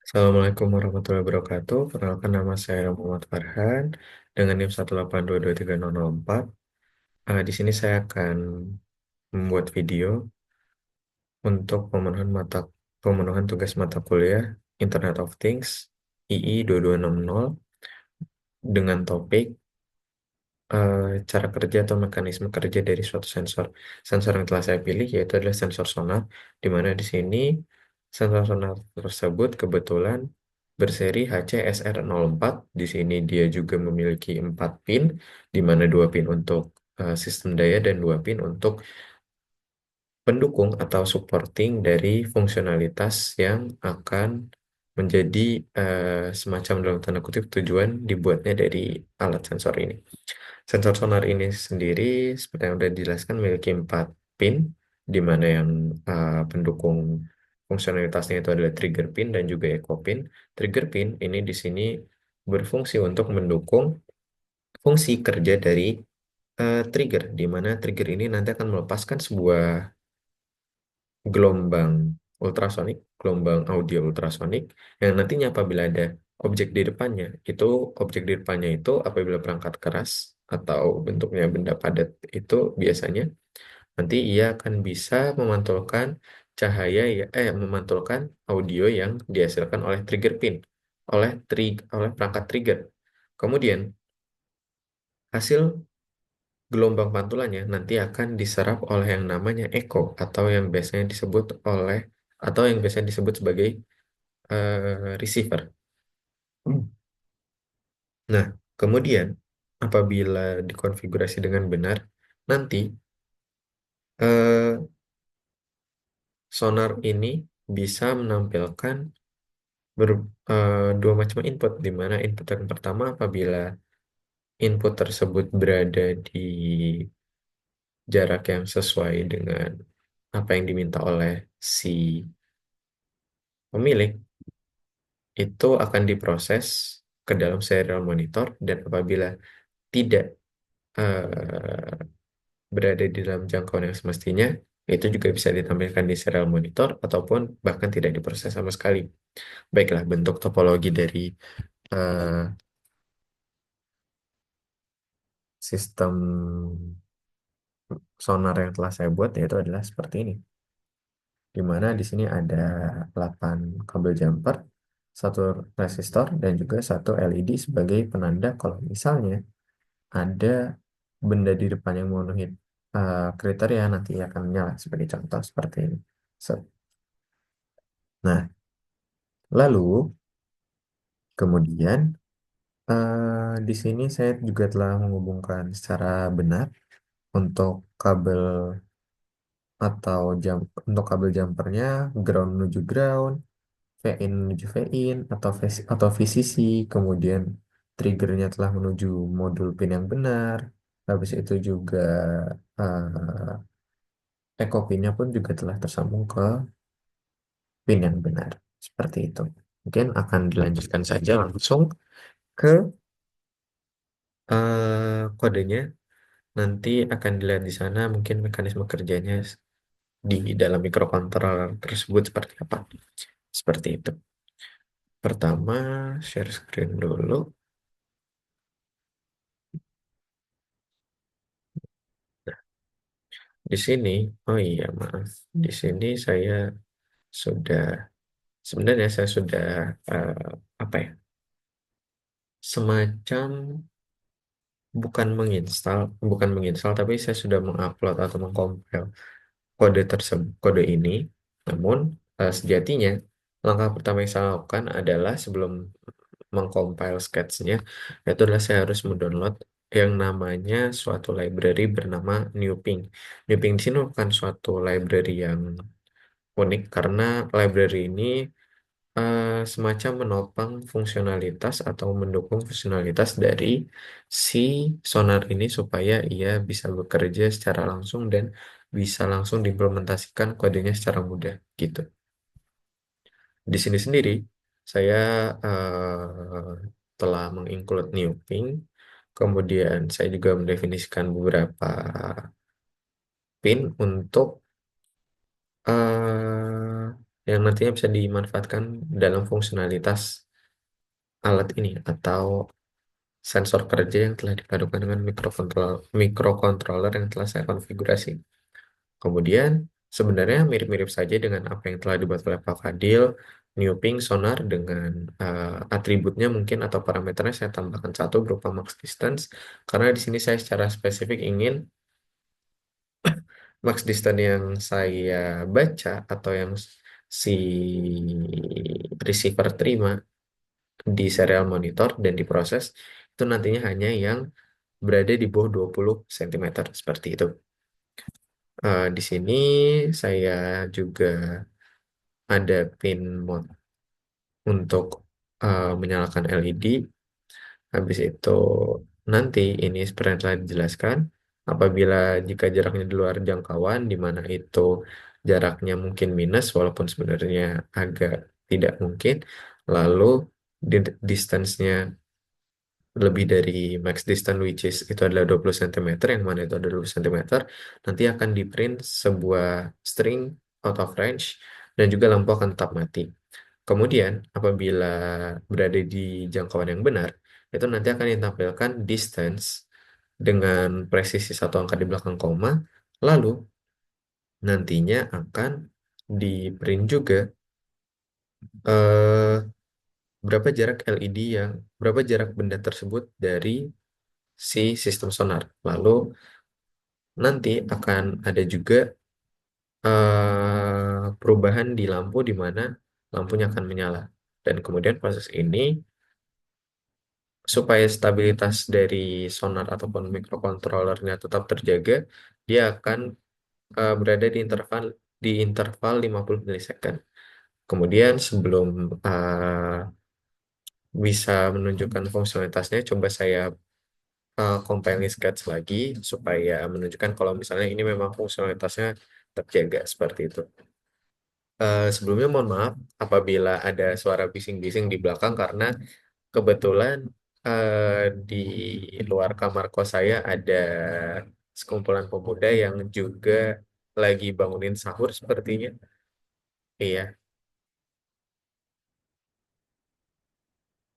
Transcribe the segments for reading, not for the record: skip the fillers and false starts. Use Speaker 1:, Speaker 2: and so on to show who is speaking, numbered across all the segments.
Speaker 1: Assalamualaikum warahmatullahi wabarakatuh. Perkenalkan nama saya Muhammad Farhan dengan NIM 1822304. Di sini saya akan membuat video untuk pemenuhan tugas mata kuliah Internet of Things II 2260 dengan topik eh, cara kerja atau mekanisme kerja dari suatu sensor. Sensor yang telah saya pilih yaitu adalah sensor sonar, di mana di sini sensor sonar tersebut kebetulan berseri HCSR04. Di sini dia juga memiliki 4 pin, di mana 2 pin untuk sistem daya dan 2 pin untuk pendukung atau supporting dari fungsionalitas yang akan menjadi semacam dalam tanda kutip tujuan dibuatnya dari alat sensor ini. Sensor sonar ini sendiri, seperti yang sudah dijelaskan, memiliki 4 pin, di mana yang pendukung fungsionalitasnya itu adalah trigger pin dan juga echo pin. Trigger pin ini di sini berfungsi untuk mendukung fungsi kerja dari trigger, di mana trigger ini nanti akan melepaskan sebuah gelombang ultrasonik, gelombang audio ultrasonik, yang nantinya apabila ada objek di depannya, itu objek di depannya itu apabila perangkat keras atau bentuknya benda padat itu biasanya nanti ia akan bisa memantulkan memantulkan audio yang dihasilkan oleh trigger pin, oleh perangkat trigger. Kemudian hasil gelombang pantulannya nanti akan diserap oleh yang namanya echo atau yang biasanya disebut sebagai receiver. Nah, kemudian apabila dikonfigurasi dengan benar, nanti eh, sonar ini bisa menampilkan dua macam input, di mana input yang pertama apabila input tersebut berada di jarak yang sesuai dengan apa yang diminta oleh si pemilik, itu akan diproses ke dalam serial monitor, dan apabila tidak eh, berada di dalam jangkauan yang semestinya, itu juga bisa ditampilkan di serial monitor ataupun bahkan tidak diproses sama sekali. Baiklah, bentuk topologi dari eh, sistem sonar yang telah saya buat yaitu adalah seperti ini, di mana di sini ada 8 kabel jumper, satu resistor, dan juga satu LED sebagai penanda kalau misalnya ada benda di depan yang memenuhi kriteria, nanti akan menyala sebagai contoh seperti ini. Set. Nah, lalu kemudian di sini saya juga telah menghubungkan secara benar untuk kabel untuk kabel jumpernya, ground menuju ground, VIN menuju VIN atau VCC, kemudian triggernya telah menuju modul pin yang benar. Habis itu juga echo pinnya pun juga telah tersambung ke pin yang benar. Seperti itu. Mungkin akan dilanjutkan saja langsung ke kodenya. Nanti akan dilihat di sana mungkin mekanisme kerjanya di dalam microcontroller tersebut seperti apa. Seperti itu. Pertama, share screen dulu. Nah, di sini, oh iya maaf, di sini saya sudah, sebenarnya saya sudah, eh, apa ya, semacam bukan menginstal, tapi saya sudah mengupload atau mengcompile kode ini. Namun sejatinya langkah pertama yang saya lakukan adalah sebelum mengcompile sketsnya, itu adalah saya harus mendownload yang namanya suatu library bernama NewPing. NewPing di sini bukan suatu library yang unik, karena library ini semacam menopang fungsionalitas atau mendukung fungsionalitas dari si sonar ini supaya ia bisa bekerja secara langsung dan bisa langsung diimplementasikan kodenya secara mudah gitu. Di sini sendiri saya telah menginclude new ping, kemudian saya juga mendefinisikan beberapa pin untuk yang nantinya bisa dimanfaatkan dalam fungsionalitas alat ini atau sensor kerja yang telah dipadukan dengan mikrokontroler yang telah saya konfigurasi. Kemudian sebenarnya mirip-mirip saja dengan apa yang telah dibuat oleh Pak Fadil, New Ping sonar dengan atributnya mungkin atau parameternya saya tambahkan satu berupa max distance karena di sini saya secara spesifik ingin max distance yang saya baca atau yang si receiver terima di serial monitor dan diproses itu nantinya hanya yang berada di bawah 20 cm seperti itu. Di sini saya juga ada pin mode untuk menyalakan LED. Habis itu nanti ini seperti yang telah dijelaskan, apabila jika jaraknya di luar jangkauan, di mana itu jaraknya mungkin minus, walaupun sebenarnya agak tidak mungkin, lalu distance-nya lebih dari max distance which is itu adalah 20 cm, yang mana itu adalah 20 cm, nanti akan di print sebuah string out of range dan juga lampu akan tetap mati. Kemudian apabila berada di jangkauan yang benar, itu nanti akan ditampilkan distance dengan presisi satu angka di belakang koma, lalu nantinya akan di print juga eh, berapa jarak benda tersebut dari si sistem sonar. Lalu nanti akan ada juga perubahan di lampu di mana lampunya akan menyala. Dan kemudian proses ini supaya stabilitas dari sonar ataupun microcontrollernya tetap terjaga, dia akan berada di interval 50 milisecond. Kemudian sebelum bisa menunjukkan fungsionalitasnya, coba saya compile sketch lagi supaya menunjukkan kalau misalnya ini memang fungsionalitasnya terjaga seperti itu. Sebelumnya mohon maaf apabila ada suara bising-bising di belakang karena kebetulan di luar kamar kos saya ada sekumpulan pemuda yang juga lagi bangunin sahur sepertinya. Iya,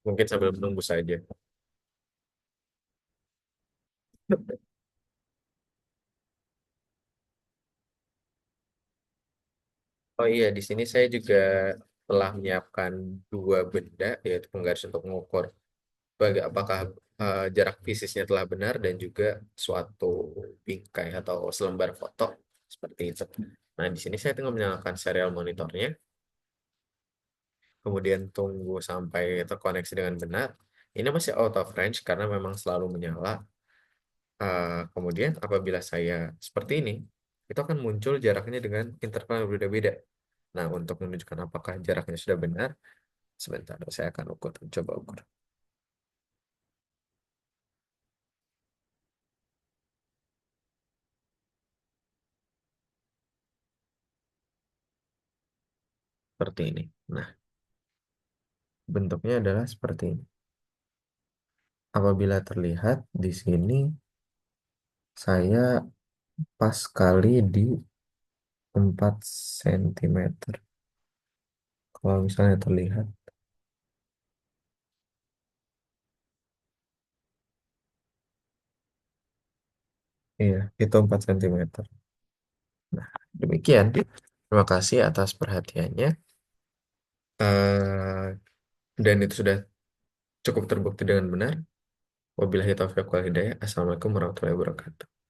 Speaker 1: mungkin sambil menunggu saja. Oh iya, di sini saya juga telah menyiapkan dua benda, yaitu penggaris untuk mengukur apakah jarak fisisnya telah benar dan juga suatu bingkai atau selembar foto seperti itu. Nah, di sini saya tengah menyalakan serial monitornya, kemudian tunggu sampai terkoneksi dengan benar. Ini masih out of range karena memang selalu menyala. Kemudian apabila saya seperti ini, itu akan muncul jaraknya dengan interval yang berbeda-beda. Nah, untuk menunjukkan apakah jaraknya sudah benar, sebentar saya akan coba ukur seperti ini. Nah, bentuknya adalah seperti ini. Apabila terlihat di sini, saya pas kali di 4 cm. Kalau misalnya terlihat, iya, itu 4 cm. Nah, demikian. Terima kasih atas perhatiannya. Eh, dan itu sudah cukup terbukti dengan benar. Wabillahi taufiq wal hidayah. Assalamualaikum warahmatullahi wabarakatuh.